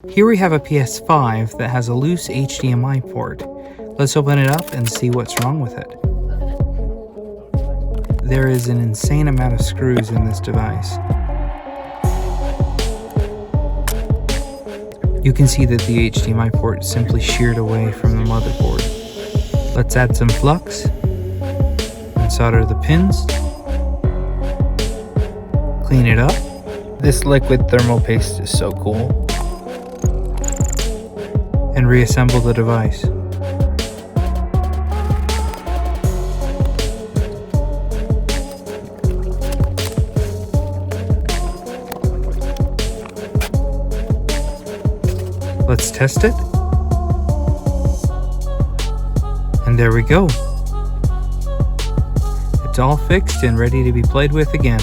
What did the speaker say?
Here we have a PS5 that has a loose HDMI port. Let's open it up and see what's wrong with it. There is an insane amount of screws in this device. You can see that the HDMI port simply sheared away from the motherboard. Let's add some flux and solder the pins. Clean it up. This liquid thermal paste is so cool. And reassemble the device. Let's test it. And there we go. It's all fixed and ready to be played with again.